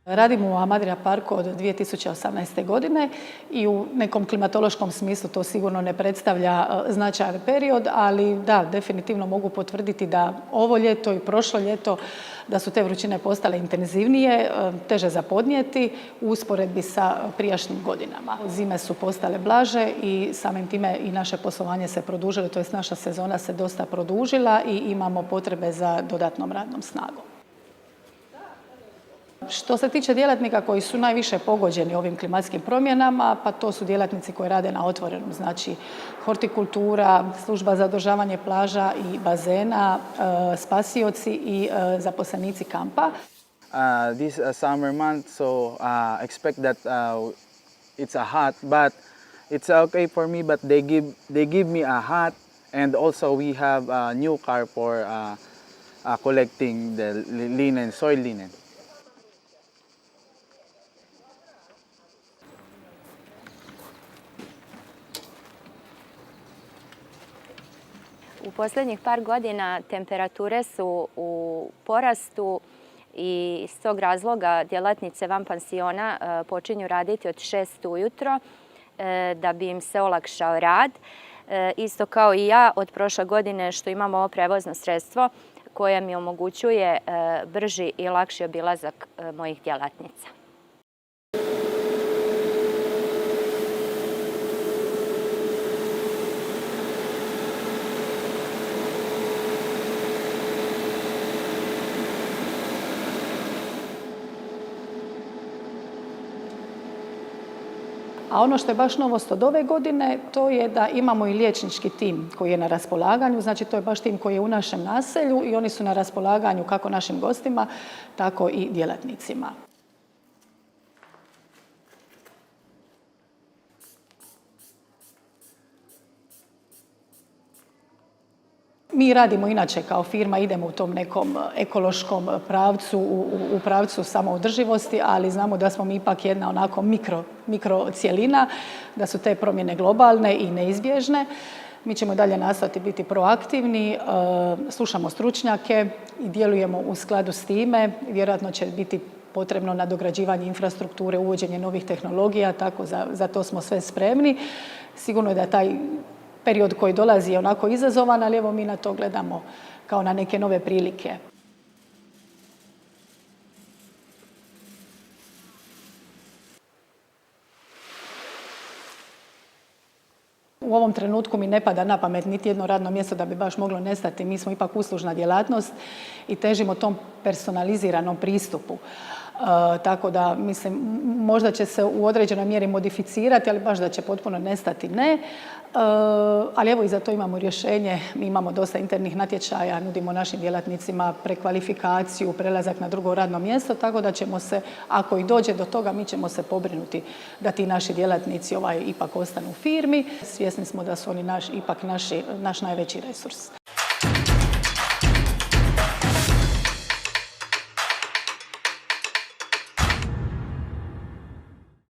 Radimo u Amadria parku od 2018. godine i u nekom klimatološkom smislu to sigurno ne predstavlja značajan period, ali da, definitivno mogu potvrditi da ovo ljeto i prošlo ljeto da su te vrućine postale intenzivnije, teže za podnijeti u usporedbi sa prijašnjim godinama. Zime su postale blaže i samim time i naše poslovanje se produžilo, to jest naša sezona se dosta produžila i imamo potrebe za dodatnom radnom snagom. Što se tiče djelatnika koji su najviše pogođeni ovim klimatskim promjenama, pa to su djelatnici koji rade na otvorenom, znači hortikultura, služba za održavanje plaža i bazena, spasioci i zaposlenici kampa. This summer month, so expect that it's a hot, but it's okay for me. But they give me a hat, and also we have a new car for collecting the linen, soil linen. U posljednjih par godina temperature su u porastu i iz tog razloga djelatnice van pansiona počinju raditi od 6 ujutro da bi im se olakšao rad. Isto kao i ja od prošle godine što imamo ovo prevozno sredstvo koje mi omogućuje brži i lakši obilazak mojih djelatnica. A ono što je baš novost od ove godine, to je da imamo i liječnički tim koji je na raspolaganju. Znači, to je baš tim koji je u našem naselju i oni su na raspolaganju kako našim gostima, tako i djelatnicima. Mi radimo inače kao firma, idemo u tom nekom ekološkom pravcu, u pravcu samoodrživosti, ali znamo da smo mi ipak jedna onako mikro cjelina, da su te promjene globalne i neizbježne. Mi ćemo dalje nastaviti biti proaktivni, slušamo stručnjake i djelujemo u skladu s time. Vjerojatno će biti potrebno nadograđivanje infrastrukture, uvođenje novih tehnologija, tako za to smo sve spremni. Sigurno je da taj period koji dolazi je onako izazovan, ali evo mi na to gledamo kao na neke nove prilike. U ovom trenutku mi ne pada na pamet niti jedno radno mjesto da bi baš moglo nestati. Mi smo ipak uslužna djelatnost i težimo tom personaliziranom pristupu. Tako da, mislim, možda će se u određenoj mjeri modificirati, ali baš da će potpuno nestati, ne. Ali evo i za to imamo rješenje. Mi imamo dosta internih natječaja, nudimo našim djelatnicima prekvalifikaciju, prelazak na drugo radno mjesto, tako da ćemo se, ako i dođe do toga, mi ćemo se pobrinuti da ti naši djelatnici ipak ostanu u firmi. Svjesni smo da su oni ipak naš najveći resurs.